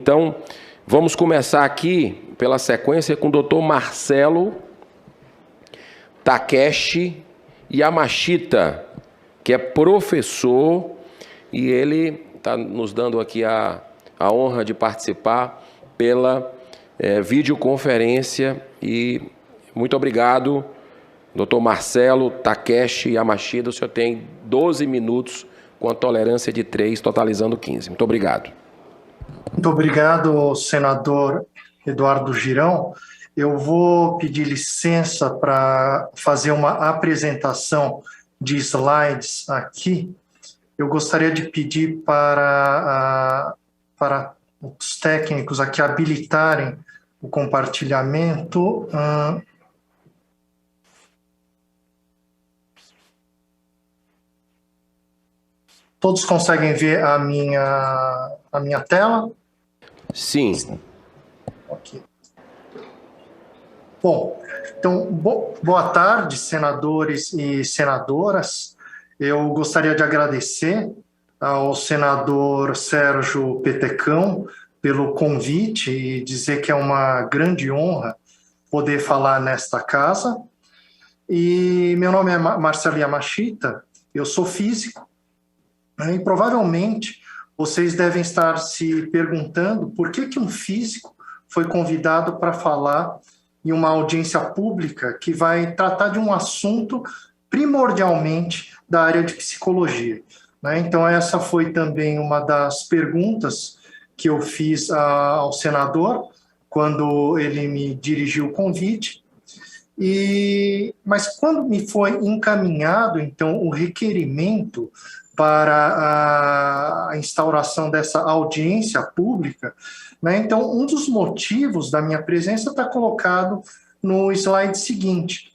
Então, vamos começar aqui pela sequência com o Dr. Marcelo Takeshi Yamashita, que é professor, e ele está nos dando aqui a honra de participar pela videoconferência. E muito obrigado, Dr. Marcelo Takeshi Yamashita. O senhor tem 12 minutos com a tolerância de 3, totalizando 15. Muito obrigado. Muito obrigado, senador Eduardo Girão. Eu vou pedir licença para fazer uma apresentação de slides aqui. Eu gostaria de pedir para os técnicos aqui habilitarem o compartilhamento. Todos conseguem ver a minha tela? Sim. Ok. Bom, então, boa tarde, senadores e senadoras. Eu gostaria de agradecer ao senador Sérgio Petecão pelo convite e dizer que é uma grande honra poder falar nesta casa. E meu nome é Marcelo Yamashita, eu sou físico, e provavelmente vocês devem estar se perguntando por que um físico foi convidado para falar em uma audiência pública que vai tratar de um assunto primordialmente da área de psicologia. Então, essa foi também uma das perguntas que eu fiz ao senador quando ele me dirigiu o convite. Mas quando me foi encaminhado, então, o requerimento para a instauração dessa audiência pública, então um dos motivos da minha presença está colocado no slide seguinte,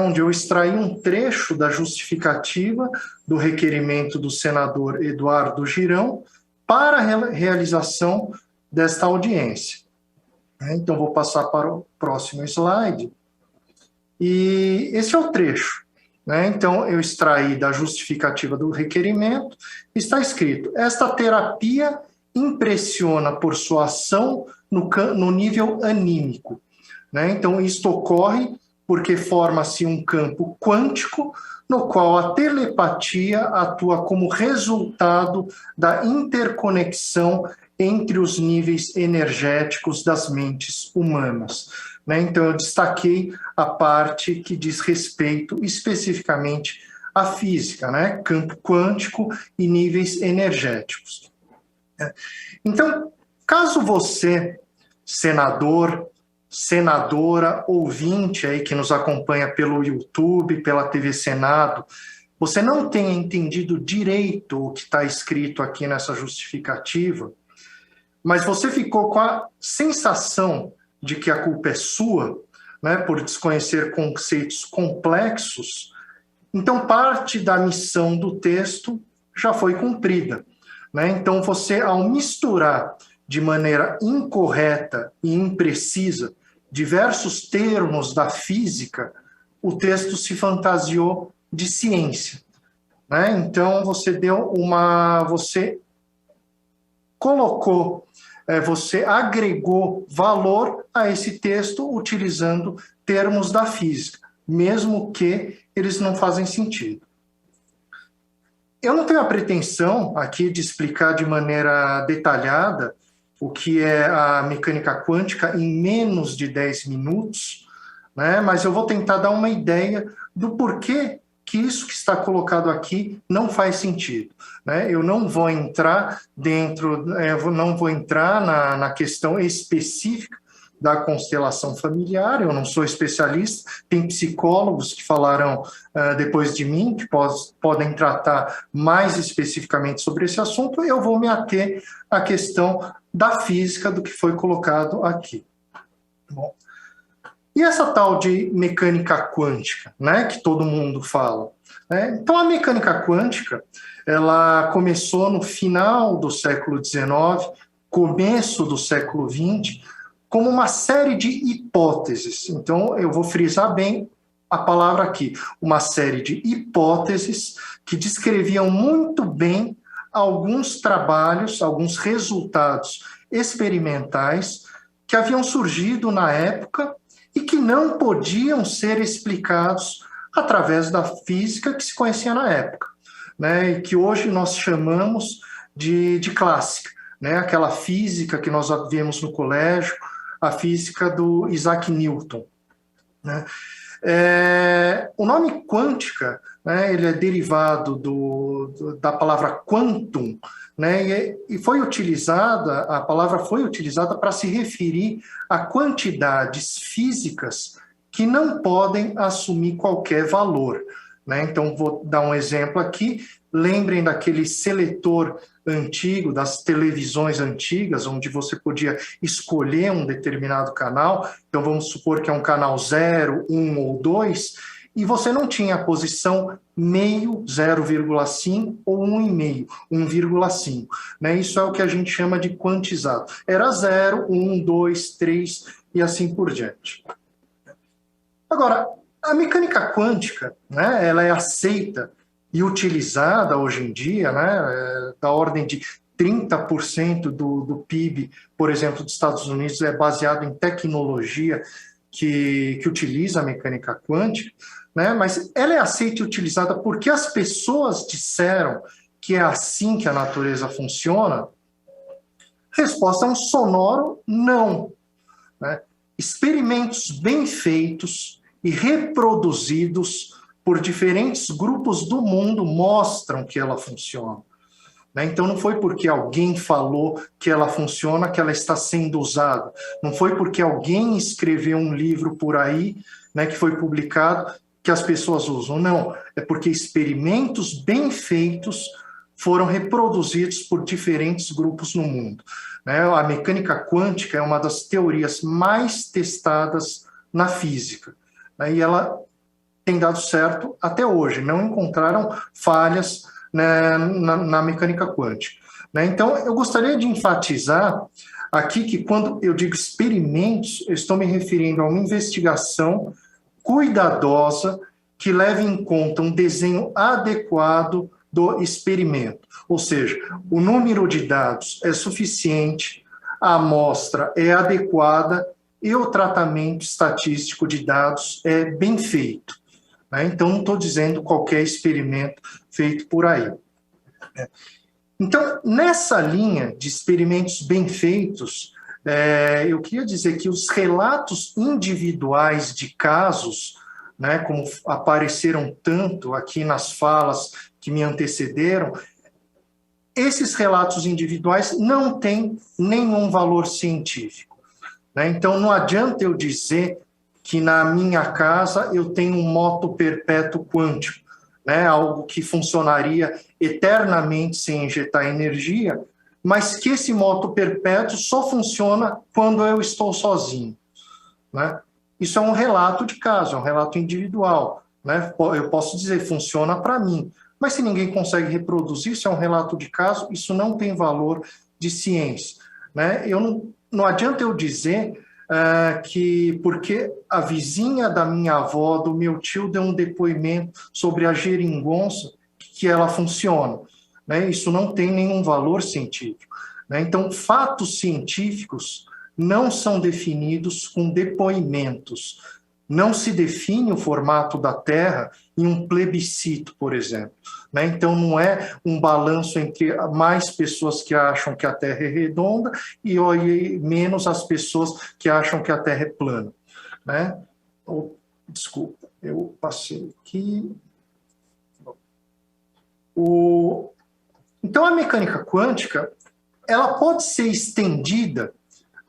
onde eu extraí um trecho da justificativa do requerimento do senador Eduardo Girão para a realização desta audiência. Então, vou passar para o próximo slide. E esse é o trecho. Então, eu extraí da justificativa do requerimento, está escrito: esta terapia impressiona por sua ação no nível anímico. Então, isto ocorre porque forma-se um campo quântico no qual a telepatia atua como resultado da interconexão entre os níveis energéticos das mentes humanas. Então, eu destaquei a parte que diz respeito especificamente à física, campo quântico e níveis energéticos. Então, caso você, senador, senadora, ouvinte aí que nos acompanha pelo YouTube, pela TV Senado, você não tenha entendido direito o que está escrito aqui nessa justificativa, mas você ficou com a sensação de que a culpa é sua, por desconhecer conceitos complexos, então parte da missão do texto já foi cumprida. Então você, ao misturar de maneira incorreta e imprecisa diversos termos da física, o texto se fantasiou de ciência. Então você colocou, você agregou valor a esse texto utilizando termos da física, mesmo que eles não fazem sentido. Eu não tenho a pretensão aqui de explicar de maneira detalhada o que é a mecânica quântica em menos de 10 minutos, mas eu vou tentar dar uma ideia do porquê que isso que está colocado aqui não faz sentido. Eu não vou entrar na questão específica da constelação familiar, eu não sou especialista, tem psicólogos que falarão depois de mim, que podem tratar mais especificamente sobre esse assunto. Eu vou me ater à questão da física do que foi colocado aqui. Bom, e essa tal de mecânica quântica, que todo mundo fala? Então, a mecânica quântica, ela começou no final do século XIX, começo do século XX, como uma série de hipóteses. Então, eu vou frisar bem a palavra aqui, uma série de hipóteses que descreviam muito bem alguns trabalhos, alguns resultados experimentais que haviam surgido na época e que não podiam ser explicados através da física que se conhecia na época, né, e que hoje nós chamamos de clássica, né, aquela física que nós vimos no colégio, a física do Isaac Newton, né. O nome quântica, né, ele é derivado da palavra quantum, né, e a palavra foi utilizada para se referir a quantidades físicas que não podem assumir qualquer valor, né? Então, vou dar um exemplo aqui. Lembrem daquele seletor antigo, das televisões antigas, onde você podia escolher um determinado canal. Então, vamos supor que é um canal 0, 1 ou 2, e você não tinha a posição meio, 0,5 ou 1,5, 1,5. Né? Isso é o que a gente chama de quantizado. Era 0, 1, 2, 3 e assim por diante. Agora, a mecânica quântica, né, ela é aceita e utilizada hoje em dia, né, da ordem de 30% do PIB, por exemplo, dos Estados Unidos, é baseado em tecnologia que utiliza a mecânica quântica, né, mas ela é aceita e utilizada porque as pessoas disseram que é assim que a natureza funciona. Resposta é um sonoro não. Né? Experimentos bem feitos e reproduzidos por diferentes grupos do mundo mostram que ela funciona. Né? Então não foi porque alguém falou que ela funciona que ela está sendo usada. Não foi porque alguém escreveu um livro por aí, né, que foi publicado, que as pessoas usam. Não, é porque experimentos bem feitos foram reproduzidos por diferentes grupos no mundo. Né? A mecânica quântica é uma das teorias mais testadas na física. E ela tem dado certo até hoje, não encontraram falhas, né, na mecânica quântica. Né? Então, eu gostaria de enfatizar aqui que quando eu digo experimentos, eu estou me referindo a uma investigação cuidadosa que leve em conta um desenho adequado do experimento. Ou seja, o número de dados é suficiente, a amostra é adequada e o tratamento estatístico de dados é bem feito. Né? Então, não estou dizendo qualquer experimento feito por aí. Então, nessa linha de experimentos bem feitos, eu queria dizer que os relatos individuais de casos, né, como apareceram tanto aqui nas falas que me antecederam, esses relatos individuais não têm nenhum valor científico. Né? Então, não adianta eu dizer que na minha casa eu tenho um moto perpétuo quântico, né? Algo que funcionaria eternamente sem injetar energia, mas que esse moto perpétuo só funciona quando eu estou sozinho. Né? Isso é um relato de caso, é um relato individual. Né? Eu posso dizer, funciona para mim, mas se ninguém consegue reproduzir, isso é um relato de caso, isso não tem valor de ciência. Né? Não adianta eu dizer que porque a vizinha da minha avó, do meu tio, deu um depoimento sobre a geringonça, que ela funciona. Né? Isso não tem nenhum valor científico. Né? Então, fatos científicos não são definidos com depoimentos. Não se define o formato da Terra em um plebiscito, por exemplo. Né? Então, não é um balanço entre mais pessoas que acham que a Terra é redonda e menos as pessoas que acham que a Terra é plana. Né? Desculpa, eu passei aqui. Então, a mecânica quântica ela pode ser estendida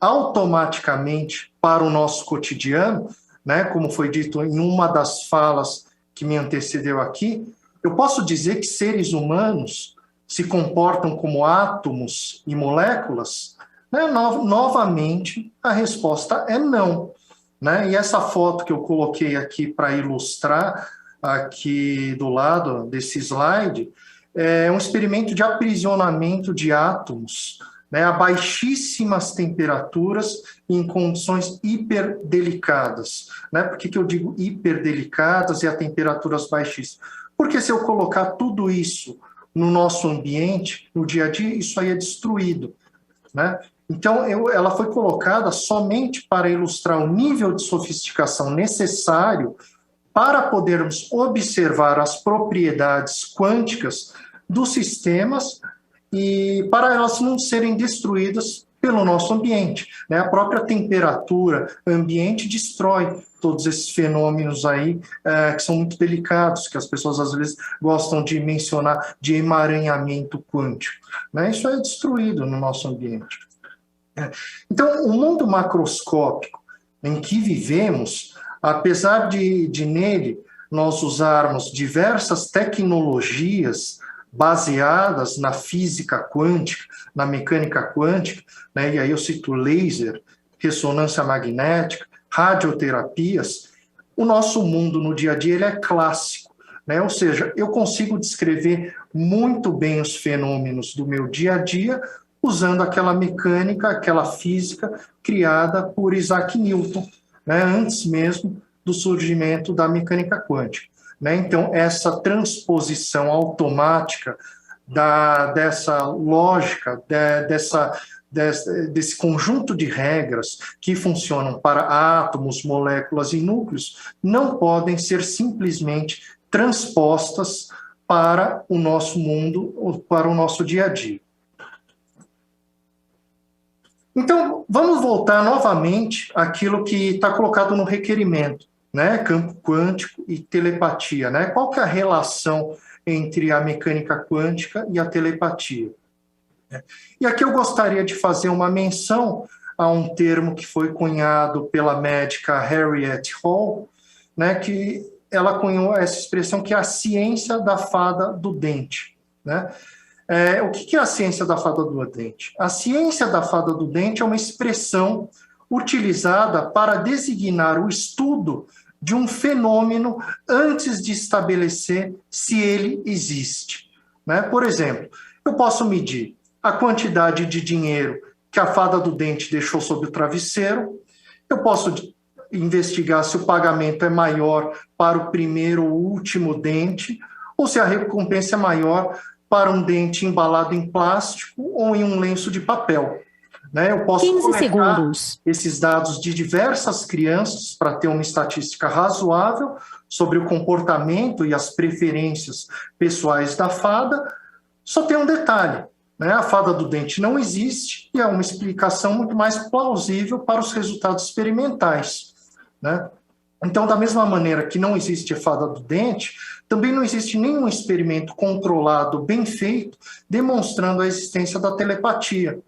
automaticamente para o nosso cotidiano, né? Como foi dito em uma das falas que me antecedeu aqui. Eu posso dizer que seres humanos se comportam como átomos e moléculas? Né? Novamente, a resposta é não. Né? E essa foto que eu coloquei aqui para ilustrar, aqui do lado desse slide, é um experimento de aprisionamento de átomos, né, a baixíssimas temperaturas em condições hiperdelicadas. Né? Por que eu digo hiperdelicadas e a temperaturas baixíssimas? Porque se eu colocar tudo isso no nosso ambiente, no dia a dia, isso aí é destruído. Né? Então, ela foi colocada somente para ilustrar o nível de sofisticação necessário para podermos observar as propriedades quânticas dos sistemas e para elas não serem destruídas pelo nosso ambiente, né? A própria temperatura ambiente destrói todos esses fenômenos aí que são muito delicados, que as pessoas às vezes gostam de mencionar de emaranhamento quântico, né? Isso é destruído no nosso ambiente. Então, o mundo macroscópico em que vivemos, apesar de nele nós usarmos diversas tecnologias baseadas na física quântica, na mecânica quântica, né? E aí eu cito laser, ressonância magnética, radioterapias, o nosso mundo no dia a dia ele é clássico, né? Ou seja, eu consigo descrever muito bem os fenômenos do meu dia a dia usando aquela mecânica, aquela física criada por Isaac Newton, né? Antes mesmo do surgimento da mecânica quântica, né? Então, essa transposição automática dessa lógica, desse conjunto de regras que funcionam para átomos, moléculas e núcleos, não podem ser simplesmente transpostas para o nosso mundo, ou para o nosso dia a dia. Então, vamos voltar novamente àquilo que está colocado no requerimento, né? Campo quântico e telepatia, né? Qual que é a relação entre a mecânica quântica e a telepatia? E aqui eu gostaria de fazer uma menção a um termo que foi cunhado pela médica Harriet Hall, né? Que ela cunhou essa expressão que é a ciência da fada do dente, né? O que é a ciência da fada do dente? A ciência da fada do dente é uma expressão utilizada para designar o estudo de um fenômeno antes de estabelecer se ele existe, né? Por exemplo, eu posso medir a quantidade de dinheiro que a fada do dente deixou sob o travesseiro, eu posso investigar se o pagamento é maior para o primeiro ou último dente, ou se a recompensa é maior para um dente embalado em plástico ou em um lenço de papel, né? Eu posso coletar esses dados de diversas crianças para ter uma estatística razoável sobre o comportamento e as preferências pessoais da fada. Só tem um detalhe, né? A fada do dente não existe e é uma explicação muito mais plausível para os resultados experimentais, né? Então, da mesma maneira que não existe a fada do dente, também não existe nenhum experimento controlado, bem feito, demonstrando a existência da telepatia,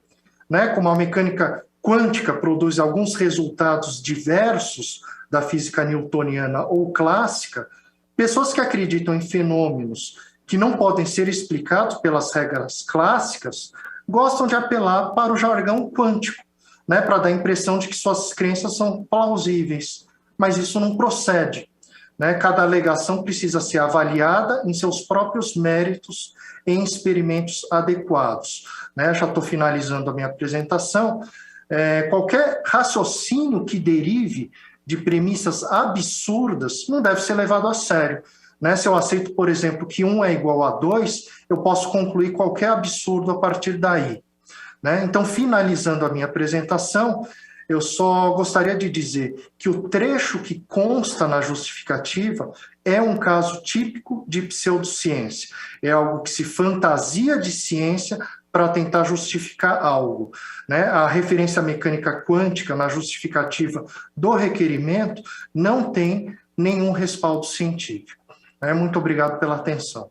né? Como a mecânica quântica produz alguns resultados diversos da física newtoniana ou clássica, pessoas que acreditam em fenômenos que não podem ser explicados pelas regras clássicas gostam de apelar para o jargão quântico, né? Para dar a impressão de que suas crenças são plausíveis. Mas isso não procede, né? Cada alegação precisa ser avaliada em seus próprios méritos em experimentos adequados, né? Já estou finalizando a minha apresentação. Qualquer raciocínio que derive de premissas absurdas não deve ser levado a sério, né? Se eu aceito, por exemplo, que 1 é igual a 2, eu posso concluir qualquer absurdo a partir daí, né? Então, finalizando a minha apresentação, eu só gostaria de dizer que o trecho que consta na justificativa é um caso típico de pseudociência. É algo que se fantasia de ciência para tentar justificar algo, né? A referência à mecânica quântica na justificativa do requerimento não tem nenhum respaldo científico. Muito obrigado pela atenção.